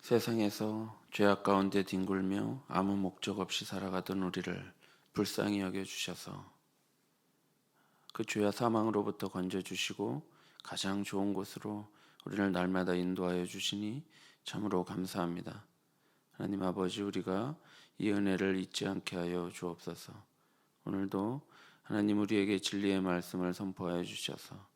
세상에서 죄악 가운데 뒹굴며 아무 목적 없이 살아가던 우리를 불쌍히 여겨주셔서 그 죄와 사망으로부터 건져주시고 가장 좋은 곳으로 우리를 날마다 인도하여 주시니 참으로 감사합니다. 하나님 아버지, 우리가 이 은혜를 잊지 않게 하여 주옵소서. 오늘도 하나님 우리에게 진리의 말씀을 선포하여 주셔서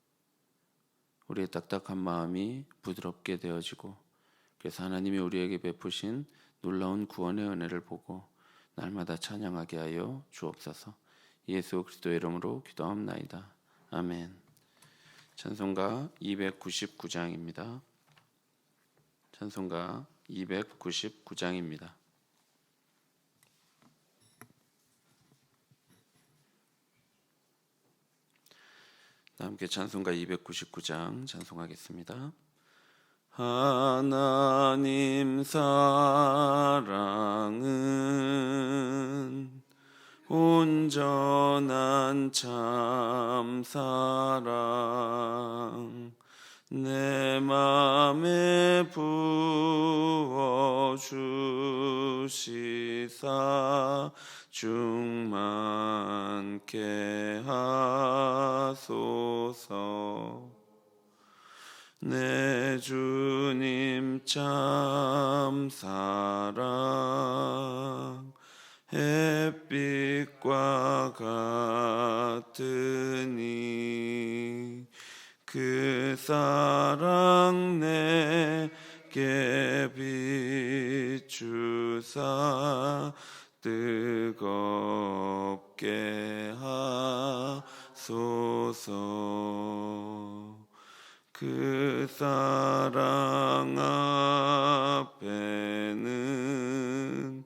우리의 딱딱한 마음이 부드럽게 되어지고, 그래서 하나님이 우리에게 베푸신 놀라운 구원의 은혜를 보고 날마다 찬양하게 하여 주옵소서. 예수 그리스도의 이름으로 기도합나이다. 아멘. 찬송가 299장입니다. 찬송가 299장입니다. 함께 찬송가 299장 찬송하겠습니다. 하나님 사랑은 온전한 참 사랑, 내 맘에 부어 주시사 충만케 하소서. 내 주님 참 사랑, 햇빛과 같으니 그 사랑 내게 비추사 뜨겁게 하소서. 그 사랑 앞에는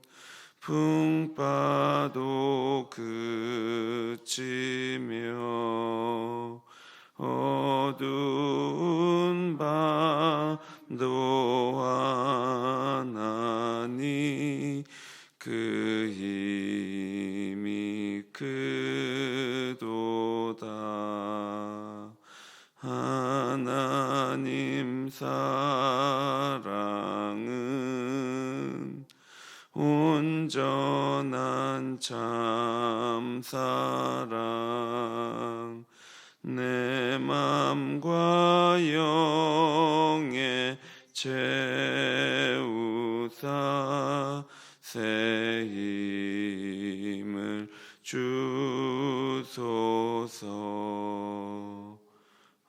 풍파도 그치며 어두운 밤도 하나니 그 힘이 크도다. 하나님 사랑은 온전한 참 사랑, 내 맘과 영에 채우사 새 힘을 주소서.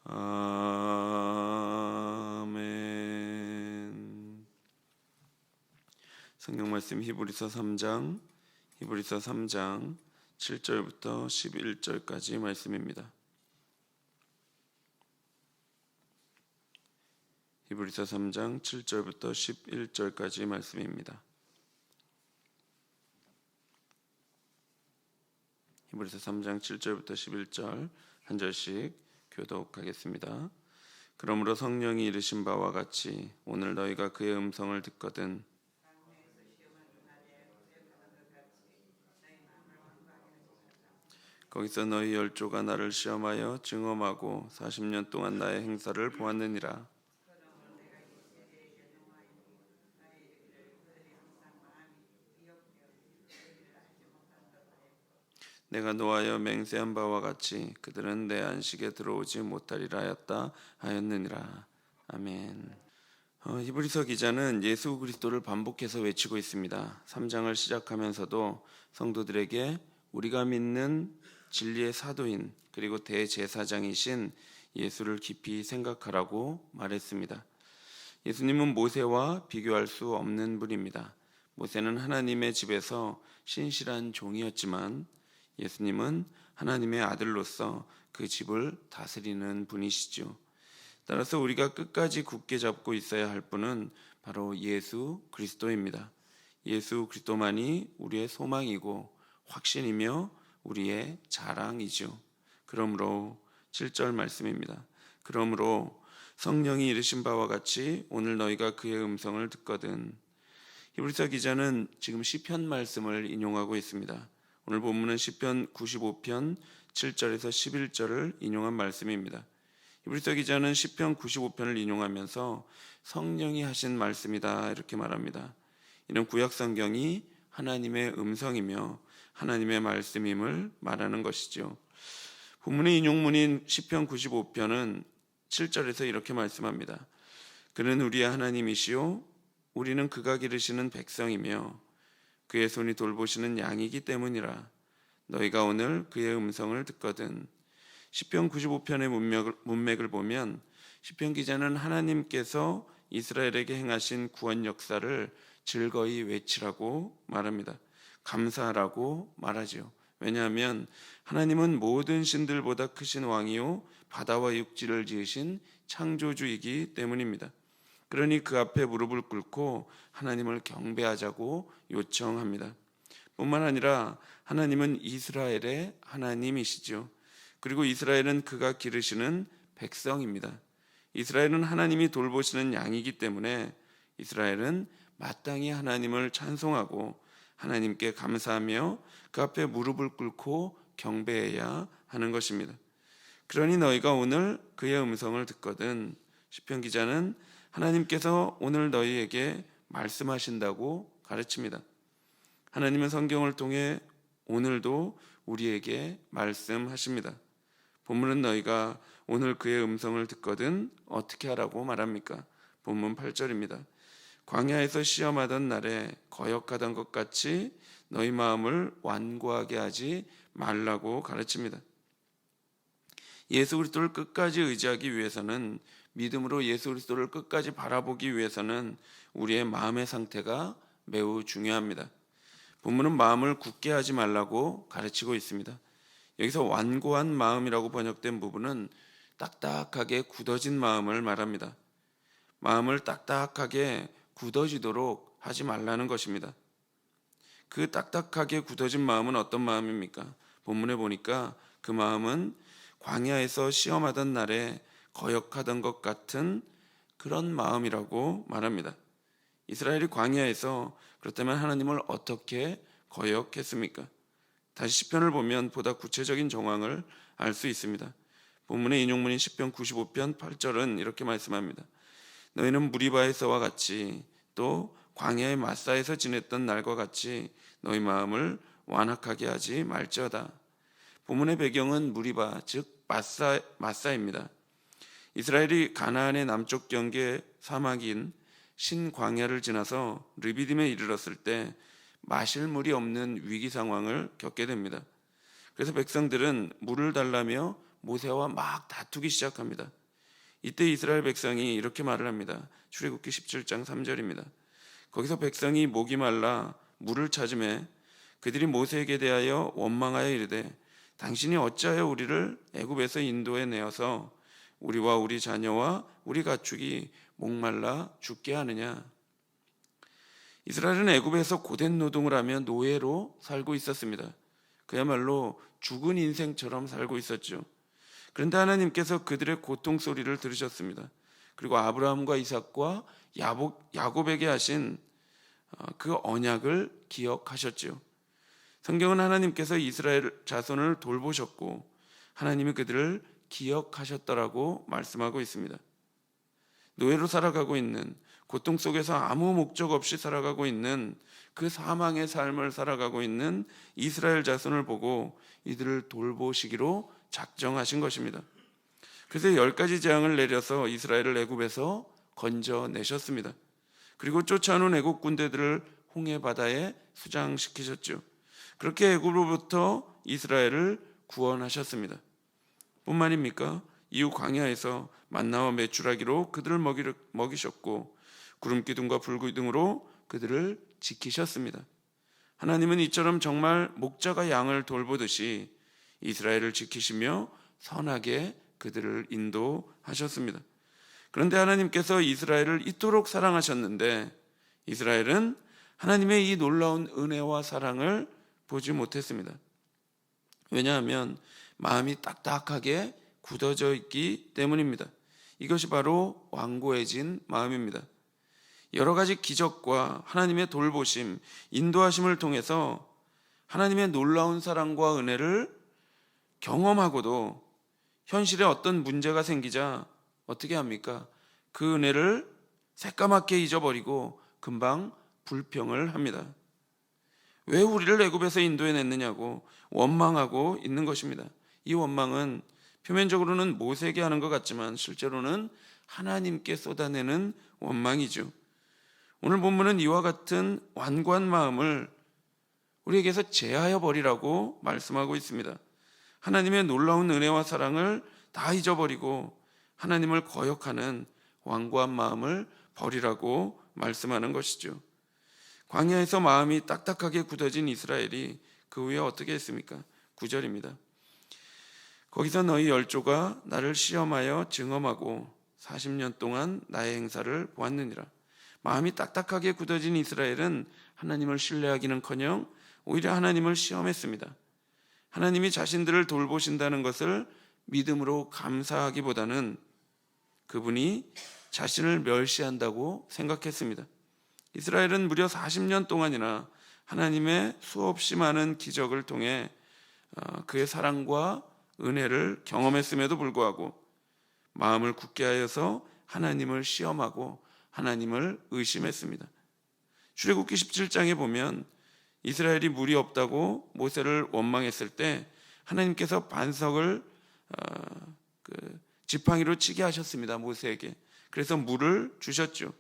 아멘. 성경 말씀 히브리서 3장 7절부터 11절까지 말씀입니다. 히브리서 3장 7절부터 11절까지 말씀입니다. 히브리서 3장 7절부터 11절 한 절씩 교독하겠습니다. 그러므로 성령이 이르신 바와 같이 오늘 너희가 그의 음성을 듣거든 거기서 너희 열조가 나를 시험하여 증언하고 40년 동안 나의 행사를 보았느니라. 내가 노하여 맹세한 바와 같이 그들은 내 안식에 들어오지 못하리라 하였느니라. 아멘. 히브리서 기자는 예수 그리스도를 반복해서 외치고 있습니다. 3장을 시작하면서도 성도들에게 우리가 믿는 진리의 사도인 그리고 대제사장이신 예수를 깊이 생각하라고 말했습니다. 예수님은 모세와 비교할 수 없는 분입니다. 모세는 하나님의 집에서 신실한 종이었지만 예수님은 하나님의 아들로서 그 집을 다스리는 분이시죠. 따라서 우리가 끝까지 굳게 잡고 있어야 할 분은 바로 예수 그리스도입니다. 예수 그리스도만이 우리의 소망이고 확신이며 우리의 자랑이죠. 그러므로 7절 말씀입니다. 그러므로 성령이 이르신 바와 같이 오늘 너희가 그의 음성을 듣거든. 히브리서 기자는 지금 시편 말씀을 인용하고 있습니다. 오늘 본문은 시편 95편 7절에서 11절을 인용한 말씀입니다. 히브리서 기자는 시편 95편을 인용하면서 성령이 하신 말씀이다 이렇게 말합니다. 이는 구약 성경이 하나님의 음성이며 하나님의 말씀임을 말하는 것이죠. 본문의 인용문인 시편 95편은 7절에서 이렇게 말씀합니다. 그는 우리의 하나님이시요 우리는 그가 기르시는 백성이며 그의 손이 돌보시는 양이기 때문이라. 너희가 오늘 그의 음성을 듣거든. 시편 95편의 문맥을 보면 시편 기자는 하나님께서 이스라엘에게 행하신 구원 역사를 즐거이 외치라고 말합니다. 감사하라고 말하지요. 왜냐하면 하나님은 모든 신들보다 크신 왕이요 바다와 육지를 지으신 창조주이기 때문입니다. 그러니 그 앞에 무릎을 꿇고 하나님을 경배하자고 요청합니다. 뿐만 아니라 하나님은 이스라엘의 하나님이시죠. 그리고 이스라엘은 그가 기르시는 백성입니다. 이스라엘은 하나님이 돌보시는 양이기 때문에 이스라엘은 마땅히 하나님을 찬송하고 하나님께 감사하며 그 앞에 무릎을 꿇고 경배해야 하는 것입니다. 그러니 너희가 오늘 그의 음성을 듣거든. 시편 기자는 하나님께서 오늘 너희에게 말씀하신다고 가르칩니다. 하나님은 성경을 통해 오늘도 우리에게 말씀하십니다. 본문은 너희가 오늘 그의 음성을 듣거든 어떻게 하라고 말합니까? 본문 8절입니다. 광야에서 시험하던 날에 거역하던 것 같이 너희 마음을 완고하게 하지 말라고 가르칩니다. 예수 그리스도를 끝까지 의지하기 위해서는, 믿음으로 예수 그리스도를 끝까지 바라보기 위해서는 우리의 마음의 상태가 매우 중요합니다. 본문은 마음을 굳게 하지 말라고 가르치고 있습니다. 여기서 완고한 마음이라고 번역된 부분은 딱딱하게 굳어진 마음을 말합니다. 마음을 딱딱하게 굳어지도록 하지 말라는 것입니다. 그 딱딱하게 굳어진 마음은 어떤 마음입니까? 본문에 보니까 그 마음은 광야에서 시험하던 날에 거역하던 것 같은 그런 마음이라고 말합니다. 이스라엘이 광야에서 그렇다면 하나님을 어떻게 거역했습니까? 다시 시편을 보면 보다 구체적인 정황을 알 수 있습니다. 본문의 인용문인 시편 95편 8절은 이렇게 말씀합니다. 너희는 무리바에서와 같이 또 광야의 마사에서 지냈던 날과 같이 너희 마음을 완악하게 하지 말지어다. 본문의 배경은 무리바 즉 마사입니다. 이스라엘이 가나안의 남쪽 경계 사막인 신광야를 지나서 르비딤에 이르렀을 때 마실 물이 없는 위기 상황을 겪게 됩니다. 그래서 백성들은 물을 달라며 모세와 막 다투기 시작합니다. 이때 이스라엘 백성이 이렇게 말을 합니다. 출애굽기 17장 3절입니다. 거기서 백성이 목이 말라 물을 찾으매 그들이 모세에게 대하여 원망하여 이르되 당신이 어찌하여 우리를 애굽에서 인도해 내어서 우리와 우리 자녀와 우리 가축이 목말라 죽게 하느냐. 이스라엘은 애굽에서 고된 노동을 하며 노예로 살고 있었습니다. 그야말로 죽은 인생처럼 살고 있었죠. 그런데 하나님께서 그들의 고통 소리를 들으셨습니다. 그리고 아브라함과 이삭과 야곱에게 하신 그 언약을 기억하셨죠. 성경은 하나님께서 이스라엘 자손을 돌보셨고 하나님이 그들을 기억하셨다라고 말씀하고 있습니다. 노예로 살아가고 있는, 고통 속에서 아무 목적 없이 살아가고 있는 그 사망의 삶을 살아가고 있는 이스라엘 자손을 보고 이들을 돌보시기로 작정하신 것입니다. 그래서 10가지 재앙을 내려서 이스라엘을 애굽에서 건져내셨습니다. 그리고 쫓아오는 애굽 군대들을 홍해 바다에 수장시키셨죠. 그렇게 애굽으로부터 이스라엘을 구원하셨습니다. 뿐만입니까? 이후 광야에서 만나와 메추라기로 그들을 먹이셨고 구름기둥과 불기둥으로 그들을 지키셨습니다. 하나님은 이처럼 정말 목자가 양을 돌보듯이 이스라엘을 지키시며 선하게 그들을 인도하셨습니다. 그런데 하나님께서 이스라엘을 이토록 사랑하셨는데 이스라엘은 하나님의 이 놀라운 은혜와 사랑을 보지 못했습니다. 왜냐하면 마음이 딱딱하게 굳어져 있기 때문입니다. 이것이 바로 완고해진 마음입니다. 여러 가지 기적과 하나님의 돌보심, 인도하심을 통해서 하나님의 놀라운 사랑과 은혜를 경험하고도 현실에 어떤 문제가 생기자 어떻게 합니까? 그 은혜를 새까맣게 잊어버리고 금방 불평을 합니다. 왜 우리를 애굽에서 인도해냈느냐고 원망하고 있는 것입니다. 이 원망은 표면적으로는 모세에게 하는 것 같지만 실제로는 하나님께 쏟아내는 원망이죠. 오늘 본문은 이와 같은 완고한 마음을 우리에게서 제하여 버리라고 말씀하고 있습니다. 하나님의 놀라운 은혜와 사랑을 다 잊어버리고 하나님을 거역하는 완고한 마음을 버리라고 말씀하는 것이죠. 광야에서 마음이 딱딱하게 굳어진 이스라엘이 그 후에 어떻게 했습니까? 9절입니다. 거기서 너희 열조가 나를 시험하여 증험하고 40년 동안 나의 행사를 보았느니라. 마음이 딱딱하게 굳어진 이스라엘은 하나님을 신뢰하기는커녕 오히려 하나님을 시험했습니다. 하나님이 자신들을 돌보신다는 것을 믿음으로 감사하기보다는 그분이 자신을 멸시한다고 생각했습니다. 이스라엘은 무려 40년 동안이나 하나님의 수없이 많은 기적을 통해 그의 사랑과 은혜를 경험했음에도 불구하고 마음을 굳게 하여서 하나님을 시험하고 하나님을 의심했습니다. 출애굽기 17장에 보면 이스라엘이 물이 없다고 모세를 원망했을 때 하나님께서 반석을 지팡이로 치게 하셨습니다. 모세에게. 그래서 물을 주셨죠.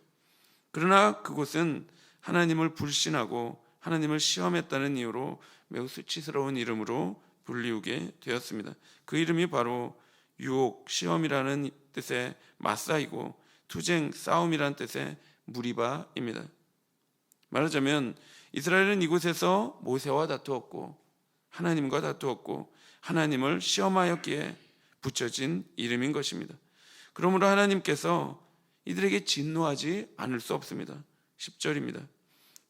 그러나 그곳은 하나님을 불신하고 하나님을 시험했다는 이유로 매우 수치스러운 이름으로 불리우게 되었습니다. 그 이름이 바로 유혹, 시험이라는 뜻의 마사이고 투쟁, 싸움이라는 뜻의 무리바입니다. 말하자면 이스라엘은 이곳에서 모세와 다투었고 하나님과 다투었고 하나님을 시험하였기에 붙여진 이름인 것입니다. 그러므로 하나님께서 이들에게 진노하지 않을 수 없습니다. 10절입니다.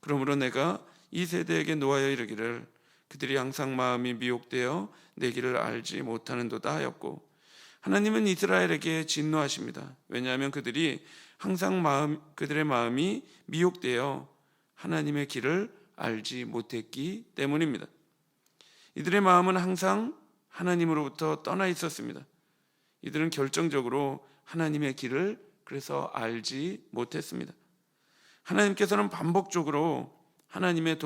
그러므로 내가 이 세대에게 노하여 이르기를 그들이 항상 마음이 미혹되어 내 길을 알지 못하는도다 하였고, 하나님은 이스라엘에게 진노하십니다. 왜냐하면 그들이 항상 그들의 마음이 미혹되어 하나님의 길을 알지 못했기 때문입니다. 이들의 마음은 항상 하나님으로부터 떠나 있었습니다. 이들은 결정적으로 하나님의 길을 그래서 알지 못했습니다. 하나님께서는 반복적으로 하나님의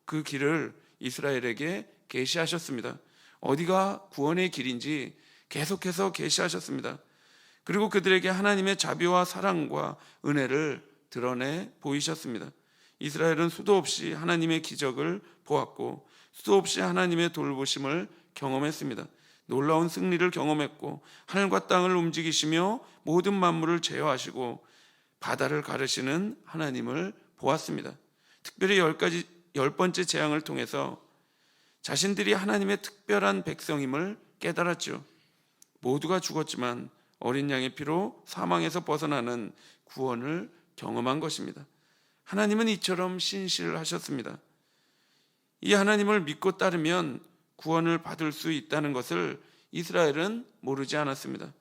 그 길을 이스라엘에게 계시하셨습니다. 어디가 구원의 길인지 계속해서 계시하셨습니다. 그리고 그들에게 하나님의 자비와 사랑과 은혜를 드러내 보이셨습니다. 이스라엘은 수도 없이 하나님의 기적을 보았고 수도 없이 하나님의 돌보심을 경험했습니다. 놀라운 승리를 경험했고 하늘과 땅을 움직이시며 모든 만물을 제어하시고 바다를 가르시는 하나님을 보았습니다. 특별히 10번째 재앙을 통해서 자신들이 하나님의 특별한 백성임을 깨달았죠. 모두가 죽었지만 어린 양의 피로 사망에서 벗어나는 구원을 경험한 것입니다. 하나님은 이처럼 신실하셨습니다. 이 하나님을 믿고 따르면 구원을 받을 수 있다는 것을 이스라엘은 모르지 않았습니다.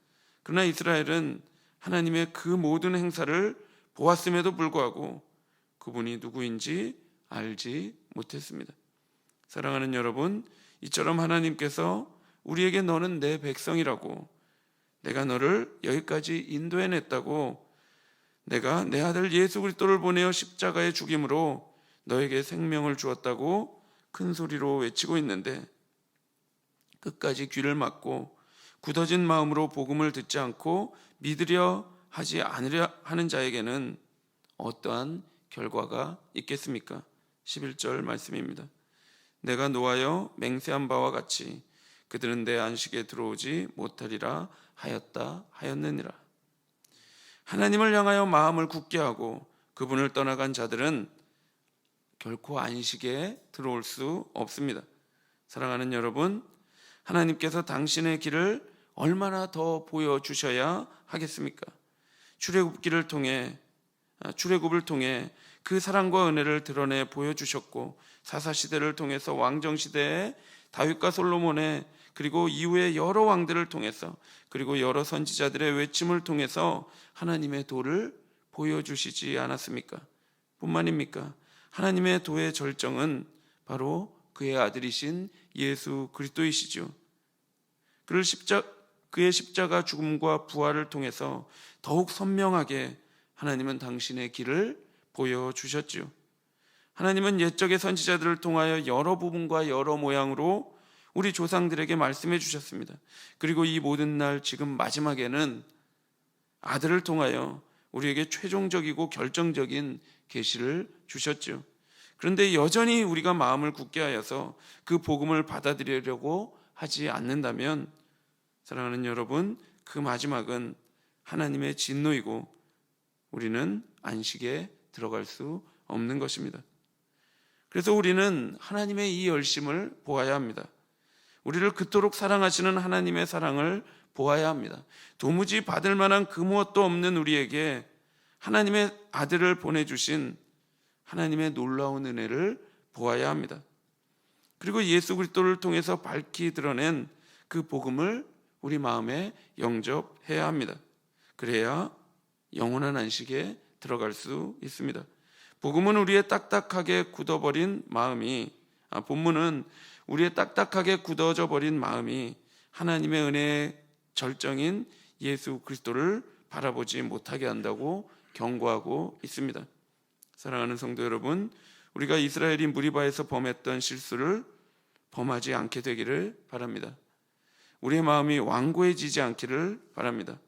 그러나 이스라엘은 하나님의 그 모든 행사를 보았음에도 불구하고 그분이 누구인지 알지 못했습니다. 사랑하는 여러분, 이처럼 하나님께서 우리에게 너는 내 백성이라고, 내가 너를 여기까지 인도해냈다고, 내가 내 아들 예수 그리스도를 보내어 십자가의 죽임으로 너에게 생명을 주었다고 큰 소리로 외치고 있는데 끝까지 귀를 막고 굳어진 마음으로 복음을 듣지 않고 믿으려 하지 않으려 하는 자에게는 어떠한 결과가 있겠습니까? 11절 말씀입니다. 내가 노하여 맹세한 바와 같이 그들은 내 안식에 들어오지 못하리라 하였느니라. 하나님을 향하여 마음을 굳게 하고 그분을 떠나간 자들은 결코 안식에 들어올 수 없습니다. 사랑하는 여러분, 하나님께서 당신의 길을 얼마나 더 보여주셔야 하겠습니까? 출애굽을 통해 그 사랑과 은혜를 드러내 보여주셨고 사사시대를 통해서 왕정시대에 다윗과 솔로몬의 그리고 이후의 여러 왕들을 통해서 그리고 여러 선지자들의 외침을 통해서 하나님의 도를 보여주시지 않았습니까? 뿐만입니까? 하나님의 도의 절정은 바로 그의 아들이신 예수 그리스도이시죠. 그를 그의 십자가 죽음과 부활을 통해서 더욱 선명하게 하나님은 당신의 길을 보여주셨지요. 하나님은 옛적의 선지자들을 통하여 여러 부분과 여러 모양으로 우리 조상들에게 말씀해 주셨습니다. 그리고 이 모든 날 지금 마지막에는 아들을 통하여 우리에게 최종적이고 결정적인 계시를 주셨죠. 그런데 여전히 우리가 마음을 굳게 하여서 그 복음을 받아들이려고 하지 않는다면, 사랑하는 여러분, 그 마지막은 하나님의 진노이고 우리는 안식에 들어갈 수 없는 것입니다. 그래서 우리는 하나님의 이 열심을 보아야 합니다. 우리를 그토록 사랑하시는 하나님의 사랑을 보아야 합니다. 도무지 받을 만한 그 무엇도 없는 우리에게 하나님의 아들을 보내주신 하나님의 놀라운 은혜를 보아야 합니다. 그리고 예수 그리스도를 통해서 밝히 드러낸 그 복음을 우리 마음에 영접해야 합니다. 그래야 영원한 안식에 들어갈 수 있습니다. 복음은 우리의 딱딱하게 굳어버린 마음이, 본문은 우리의 딱딱하게 굳어져 버린 마음이 하나님의 은혜의 절정인 예수 그리스도를 바라보지 못하게 한다고 경고하고 있습니다. 사랑하는 성도 여러분, 우리가 이스라엘이 무리바에서 범했던 실수를 범하지 않게 되기를 바랍니다. 우리의 마음이 완고해지지 않기를 바랍니다.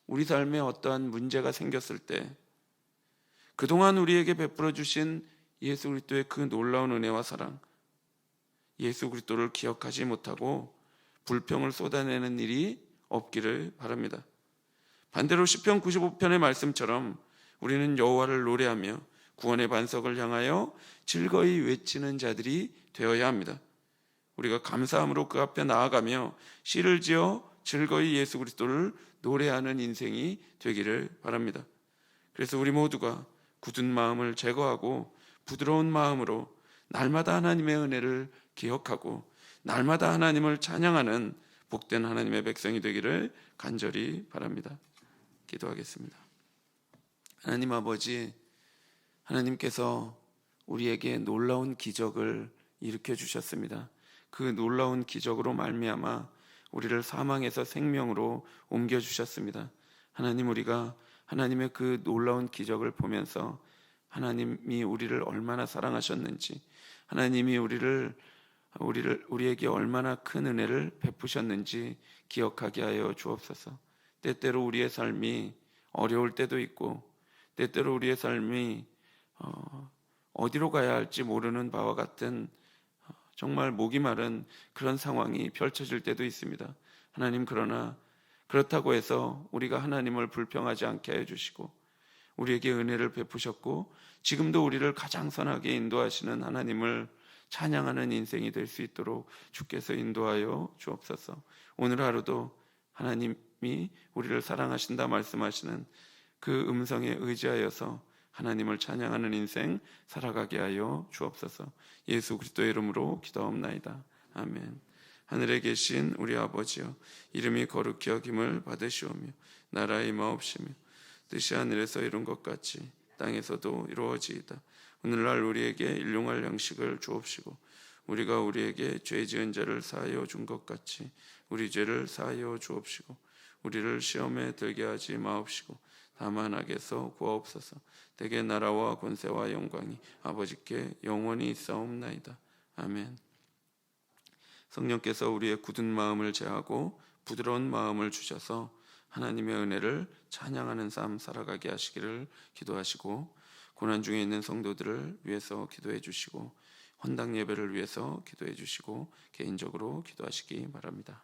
우리 삶에 어떠한 문제가 생겼을 때 그동안 우리에게 베풀어 주신 예수 그리스도의 그 놀라운 은혜와 사랑, 예수 그리스도를 기억하지 못하고 불평을 쏟아내는 일이 없기를 바랍니다. 반대로 시편 95편의 말씀처럼 우리는 여호와를 노래하며 구원의 반석을 향하여 즐거이 외치는 자들이 되어야 합니다. 우리가 감사함으로 그 앞에 나아가며 시를 지어 즐거이 예수 그리스도를 노래하는 인생이 되기를 바랍니다. 그래서 우리 모두가 굳은 마음을 제거하고 부드러운 마음으로 날마다 하나님의 은혜를 기억하고 날마다 하나님을 찬양하는 복된 하나님의 백성이 되기를 간절히 바랍니다. 기도하겠습니다. 하나님 아버지, 하나님께서 우리에게 놀라운 기적을 일으켜 주셨습니다. 그 놀라운 기적으로 말미암아 우리를 사망에서 생명으로 옮겨 주셨습니다. 하나님, 우리가 하나님의 그 놀라운 기적을 보면서 하나님이 우리를 얼마나 사랑하셨는지, 하나님이 우리에게 얼마나 큰 은혜를 베푸셨는지 기억하게 하여 주옵소서. 때때로 우리의 삶이 어려울 때도 있고, 때때로 우리의 삶이 어디로 가야 할지 모르는 바와 같은 정말 목이 마른 그런 상황이 펼쳐질 때도 있습니다. 하나님, 그러나 그렇다고 해서 우리가 하나님을 불평하지 않게 해주시고 우리에게 은혜를 베푸셨고 지금도 우리를 가장 선하게 인도하시는 하나님을 찬양하는 인생이 될 수 있도록 주께서 인도하여 주옵소서. 오늘 하루도 하나님이 우리를 사랑하신다 말씀하시는 그 음성에 의지하여서 하나님을 찬양하는 인생 살아가게 하여 주옵소서. 예수 그리스도의 이름으로 기도하옵나이다. 아멘. 하늘에 계신 우리 아버지여, 이름이 거룩히 여김을 받으시오며 나라의 임하옵시며 뜻이 하늘에서 이룬 것 같이 땅에서도 이루어지이다. 오늘날 우리에게 일용할 양식을 주옵시고 우리가 우리에게 죄 지은 자를 사하여 준 것 같이 우리 죄를 사하여 주옵시고 우리를 시험에 들게 하지 마옵시고 다만 악에서 구하옵소서. 대개 나라와 권세와 영광이 아버지께 영원히 있사옵나이다. 아멘. 성령께서 우리의 굳은 마음을 제하고 부드러운 마음을 주셔서 하나님의 은혜를 찬양하는 삶 살아가게 하시기를 기도하시고, 고난 중에 있는 성도들을 위해서 기도해 주시고 헌당 예배를 위해서 기도해 주시고 개인적으로 기도하시기 바랍니다.